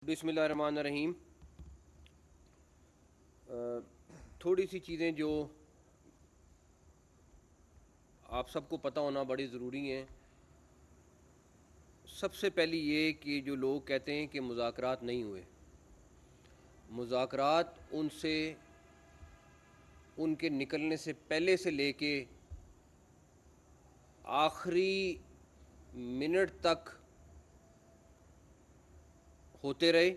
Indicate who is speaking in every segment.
Speaker 1: بسم اللہ الرحمن الرحیم۔ تھوڑی سی چیزیں جو آپ سب کو پتہ ہونا بڑی ضروری ہیں۔ سب سے پہلی یہ کہ جو لوگ کہتے ہیں کہ مذاکرات نہیں ہوئے، مذاکرات ان کے نکلنے سے پہلے سے لے کے آخری منٹ تک ہوتے رہے۔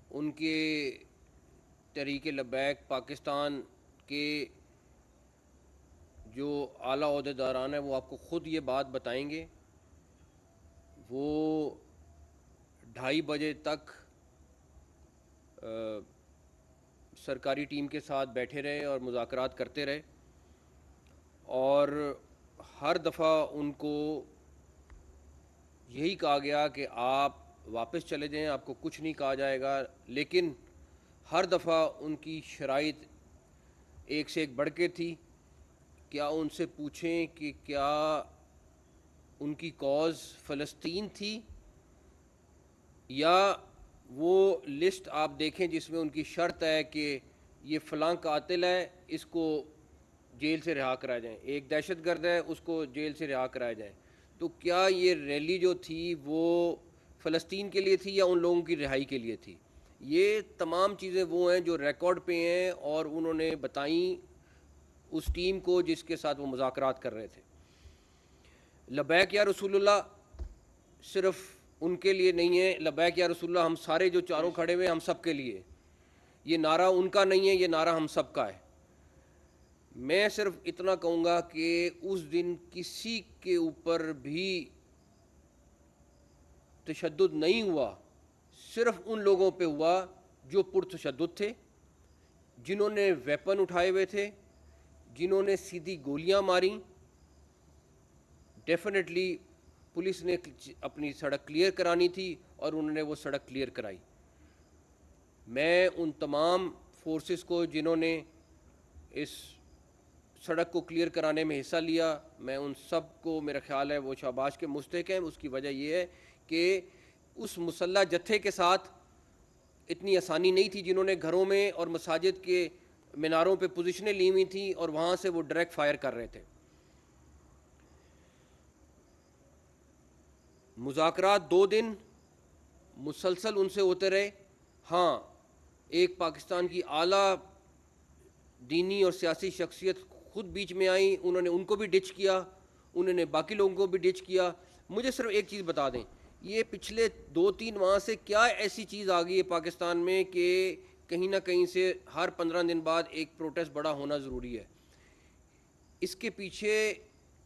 Speaker 1: ان کے تحریک لبیک پاکستان کے جو اعلیٰ عہدیداران ہیں وہ آپ کو خود یہ بات بتائیں گے۔ وہ 2:30 بجے تک سرکاری ٹیم کے ساتھ بیٹھے رہے اور مذاکرات کرتے رہے، اور ہر دفعہ ان کو یہی کہا گیا کہ آپ واپس چلے جائیں، آپ کو کچھ نہیں کہا جائے گا، لیکن ہر دفعہ ان کی شرائط ایک سے ایک بڑھ کے تھی۔ کیا ان سے پوچھیں کہ کیا ان کی کاز فلسطین تھی، یا وہ لسٹ آپ دیکھیں جس میں ان کی شرط ہے کہ یہ فلاں قاتل ہے، اس کو جیل سے رہا کرایا جائیں، ایک دہشت گرد ہے، اس کو جیل سے رہا کرایا جائے۔ تو کیا یہ ریلی جو تھی وہ فلسطین کے لیے تھی یا ان لوگوں کی رہائی کے لیے تھی؟ یہ تمام چیزیں وہ ہیں جو ریکارڈ پہ ہیں، اور انہوں نے بتائیں اس ٹیم کو جس کے ساتھ وہ مذاکرات کر رہے تھے۔ لبیک یا رسول اللہ صرف ان کے لیے نہیں ہے، لبیک یا رسول اللہ ہم سارے جو چاروں کھڑے ہوئے ہم سب کے لیے۔ یہ نعرہ ان کا نہیں ہے، یہ نعرہ ہم سب کا ہے۔ میں صرف اتنا کہوں گا کہ اس دن کسی کے اوپر بھی تشدد نہیں ہوا، صرف ان لوگوں پہ ہوا جو پرتشدد تھے، جنہوں نے ویپن اٹھائے ہوئے تھے، جنہوں نے سیدھی گولیاں ماریں۔ ڈیفینیٹلی پولیس نے اپنی سڑک کلیئر کرانی تھی اور انہوں نے وہ سڑک کلیئر کرائی۔ میں ان تمام فورسز کو جنہوں نے اس سڑک کو کلیئر کرانے میں حصہ لیا، میں ان سب کو میرا خیال ہے وہ شاباش کے مستحق ہیں۔ اس کی وجہ یہ ہے کہ اس مسلح جتھے کے ساتھ اتنی آسانی نہیں تھی، جنہوں نے گھروں میں اور مساجد کے میناروں پہ پوزیشنیں لی ہوئی تھیں اور وہاں سے وہ ڈائریکٹ فائر کر رہے تھے۔ مذاکرات 2 دن مسلسل ان سے ہوتے رہے۔ ہاں، ایک پاکستان کی اعلیٰ دینی اور سیاسی شخصیت خود بیچ میں آئیں، انہوں نے ان کو بھی ڈچ کیا، انہوں نے باقی لوگوں کو بھی ڈچ کیا۔ مجھے صرف ایک چیز بتا دیں، یہ پچھلے 2-3 ماہ سے کیا ایسی چیز آ گئی ہے پاکستان میں کہ کہیں نہ کہیں سے ہر 15 دن بعد ایک پروٹیسٹ بڑا ہونا ضروری ہے؟ اس کے پیچھے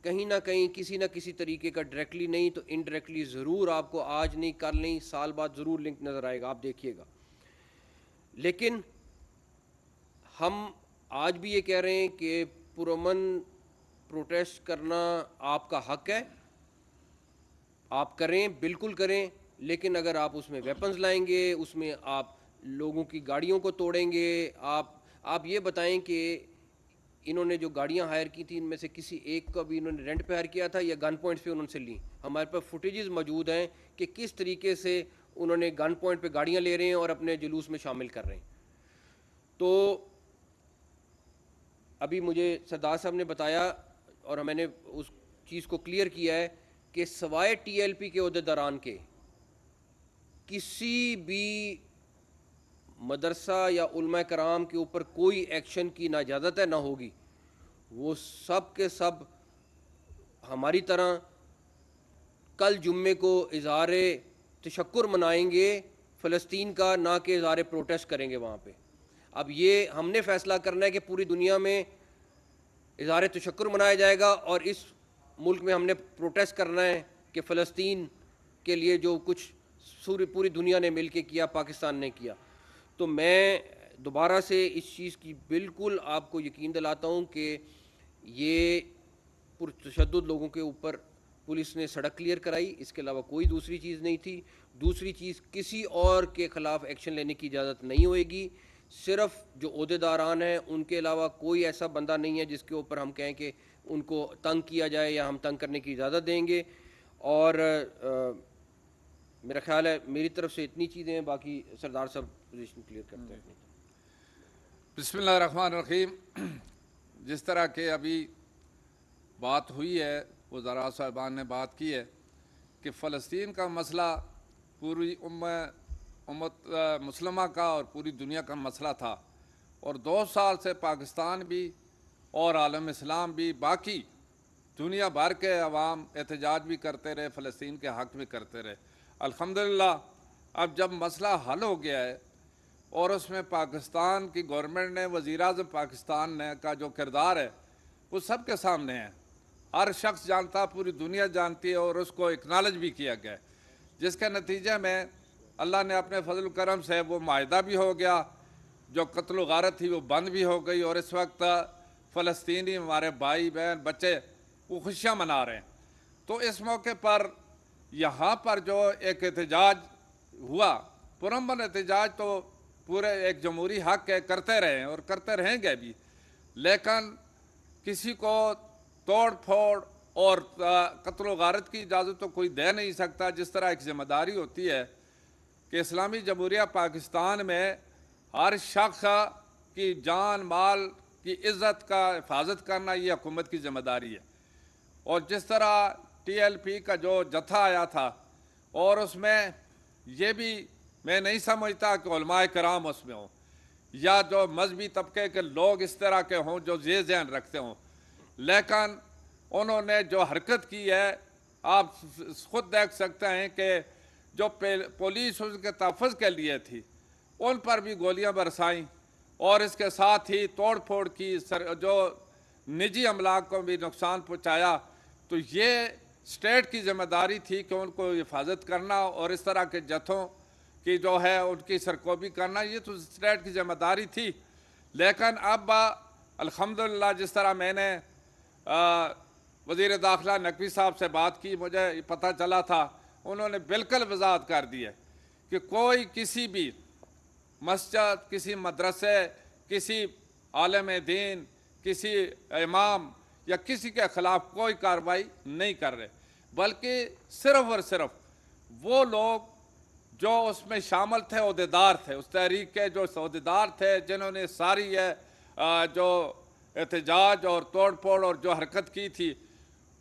Speaker 1: کہیں نہ کہیں کسی نہ کسی طریقے کا ڈائریکٹلی نہیں تو انڈائریکٹلی ضرور آپ کو آج نہیں کل نہیں سال بعد ضرور لنک نظر آئے گا، آپ دیکھیے گا۔ لیکن ہم آج بھی یہ کہہ رہے ہیں کہ پرامن پروٹیسٹ کرنا آپ کا حق ہے، آپ کریں، بالکل کریں، لیکن اگر آپ اس میں ویپنز لائیں گے، اس میں آپ لوگوں کی گاڑیوں کو توڑیں گے، آپ یہ بتائیں کہ انہوں نے جو گاڑیاں ہائر کی تھیں ان میں سے کسی ایک کا بھی انہوں نے رینٹ پہ ہائر کیا تھا یا گن پوائنٹس پہ انہوں سے لیں؟ ہمارے پاس فوٹیجز موجود ہیں کہ کس طریقے سے انہوں نے گن پوائنٹ پہ گاڑیاں لے رہے ہیں اور اپنے جلوس میں شامل کر رہے ہیں۔ تو ابھی مجھے سردار صاحب نے بتایا اور میں نے اس چیز کو کلیئر کیا ہے کہ سوائے ٹی ایل پی کے عہدیداران کے کسی بھی مدرسہ یا علماء کرام کے اوپر کوئی ایکشن کی نہ اجازت ہے نہ ہوگی۔ وہ سب کے سب ہماری طرح کل جمعے کو اظہار تشکر منائیں گے فلسطین کا، نہ کہ اظہار پروٹیسٹ کریں گے وہاں پہ۔ اب یہ ہم نے فیصلہ کرنا ہے کہ پوری دنیا میں اظہار تشکر منایا جائے گا اور اس ملک میں ہم نے پروٹیسٹ کرنا ہے کہ فلسطین کے لیے جو کچھ پوری دنیا نے مل کے کیا، پاکستان نے کیا۔ تو میں دوبارہ سے اس چیز کی بالکل آپ کو یقین دلاتا ہوں کہ یہ پرتشدد لوگوں کے اوپر پولیس نے سڑک کلیئر کرائی، اس کے علاوہ کوئی دوسری چیز نہیں تھی۔ دوسری چیز، کسی اور کے خلاف ایکشن لینے کی اجازت نہیں ہوئے گی، صرف جو عہدیداران ہیں ان کے علاوہ کوئی ایسا بندہ نہیں ہے جس کے اوپر ہم کہیں کہ ان کو تنگ کیا جائے یا ہم تنگ کرنے کی اجازت دیں گے۔ اور میرا خیال ہے میری طرف سے اتنی چیزیں ہیں، باقی سردار صاحب پوزیشن کلیئر کرتے ہیں.
Speaker 2: بسم اللہ الرحمن الرحیم. جس طرح کہ ابھی بات ہوئی ہے، وزراء صاحبان نے بات کی ہے کہ فلسطین کا مسئلہ پوری امت مسلمہ کا اور پوری دنیا کا مسئلہ تھا، اور 2 سال سے پاکستان بھی اور عالم اسلام بھی باقی دنیا بھر کے عوام احتجاج بھی کرتے رہے، فلسطین کے حق بھی کرتے رہے. الحمدللہ اب جب مسئلہ حل ہو گیا ہے اور اس میں پاکستان کی گورنمنٹ نے، وزیر اعظم پاکستان نے کا جو کردار ہے وہ سب کے سامنے ہے، ہر شخص جانتا، پوری دنیا جانتی ہے، اور اس کو اکنالج بھی کیا گیا، جس کے نتیجے میں اللہ نے اپنے فضل و کرم سے وہ معاہدہ بھی ہو گیا، جو قتل و غارت تھی وہ بند بھی ہو گئی، اور اس وقت فلسطینی ہمارے بھائی بہن بچے وہ خوشیاں منا رہے ہیں. تو اس موقع پر یہاں پر جو ایک احتجاج ہوا، پرامن احتجاج تو پورے ایک جمہوری حق ہے، کرتے رہے ہیں اور کرتے رہیں گے بھی، لیکن کسی کو توڑ پھوڑ اور قتل و غارت کی اجازت تو کوئی دے نہیں سکتا. جس طرح ایک ذمہ داری ہوتی ہے کہ اسلامی جمہوریہ پاکستان میں ہر شخص کی جان مال کی عزت کا حفاظت کرنا یہ حکومت کی ذمہ داری ہے. اور جس طرح ٹی ایل پی کا جو جتھا آیا تھا، اور اس میں یہ بھی میں نہیں سمجھتا کہ علماء کرام اس میں ہوں یا جو مذہبی طبقے کے لوگ اس طرح کے ہوں جو یہ ذہن رکھتے ہوں، لیکن انہوں نے جو حرکت کی ہے آپ خود دیکھ سکتے ہیں کہ جو پولیس اس کے تحفظ کے لیے تھی ان پر بھی گولیاں برسائیں، اور اس کے ساتھ ہی توڑ پھوڑ کی، جو نجی املاک کو بھی نقصان پہنچایا. تو یہ اسٹیٹ کی ذمہ داری تھی کہ ان کو حفاظت کرنا، اور اس طرح کے جتھوں کی جو ہے ان کی سرکوبی کرنا، یہ تو اسٹیٹ کی ذمہ داری تھی. لیکن اب الحمدللہ جس طرح میں نے وزیر داخلہ نقوی صاحب سے بات کی، مجھے پتہ چلا تھا انہوں نے بالکل وضاحت کر دی ہے کہ کوئی کسی بھی مسجد، کسی مدرسے، کسی عالم دین، کسی امام یا کسی کے خلاف کوئی کارروائی نہیں کر رہے، بلکہ صرف اور صرف وہ لوگ جو اس میں شامل تھے، عہدیدار تھے، اس تحریک کے جو عہدیدار تھے، جنہوں نے ساری جو احتجاج اور توڑ پھوڑ اور جو حرکت کی تھی،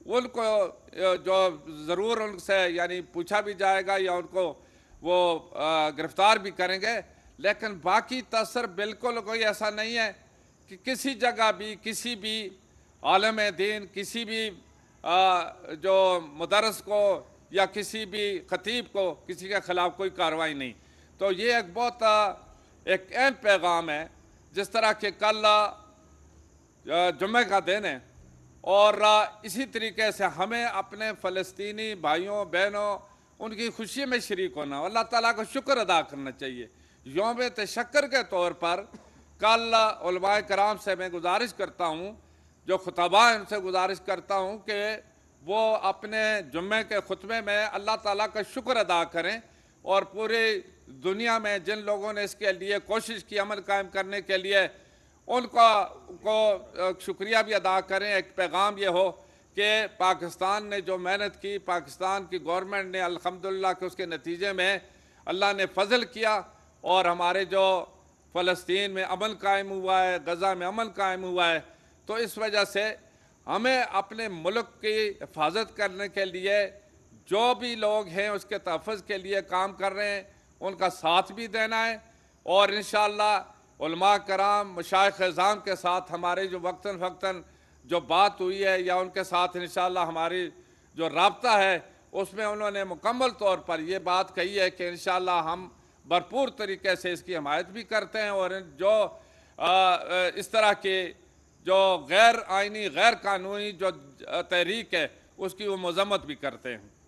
Speaker 2: ان کو جو ضرور ان سے یعنی پوچھا بھی جائے گا یا ان کو وہ گرفتار بھی کریں گے. لیکن باقی تاثر بالکل کوئی ایسا نہیں ہے کہ کسی جگہ بھی کسی بھی عالم دین، کسی بھی جو مدرس کو یا کسی بھی خطیب کو کسی کے خلاف کوئی کارروائی نہیں. تو یہ ایک بہت ایک اہم پیغام ہے. جس طرح کہ کل جمعہ کا دن ہے، اور اسی طریقے سے ہمیں اپنے فلسطینی بھائیوں بہنوں ان کی خوشی میں شریک ہونا، اللہ تعالیٰ کو شکر ادا کرنا چاہیے. یوم تشکر کے طور پر کل علماء کرام سے میں گزارش کرتا ہوں، جو خطباء ہیں ان سے گزارش کرتا ہوں کہ وہ اپنے جمعے کے خطبے میں اللہ تعالیٰ کا شکر ادا کریں، اور پوری دنیا میں جن لوگوں نے اس کے لیے کوشش کی عمل قائم کرنے کے لیے ان کو شکریہ بھی ادا کریں. ایک پیغام یہ ہو کہ پاکستان نے جو محنت کی، پاکستان کی گورنمنٹ نے الحمدللہ کہ اس کے نتیجے میں اللہ نے فضل کیا، اور ہمارے جو فلسطین میں امن قائم ہوا ہے، غزہ میں امن قائم ہوا ہے. تو اس وجہ سے ہمیں اپنے ملک کی حفاظت کرنے کے لیے جو بھی لوگ ہیں اس کے تحفظ کے لیے کام کر رہے ہیں ان کا ساتھ بھی دینا ہے. اور انشاءاللہ علماء کرام، مشائخ اعظام کے ساتھ ہمارے جو وقتاً فوقتاً جو بات ہوئی ہے یا ان کے ساتھ انشاءاللہ ہماری جو رابطہ ہے اس میں انہوں نے مکمل طور پر یہ بات کہی ہے کہ انشاءاللہ ہم بھرپور طریقے سے اس کی حمایت بھی کرتے ہیں، اور جو اس طرح کی جو غیر آئینی غیر قانونی جو تحریک ہے اس کی وہ مذمت بھی کرتے ہیں.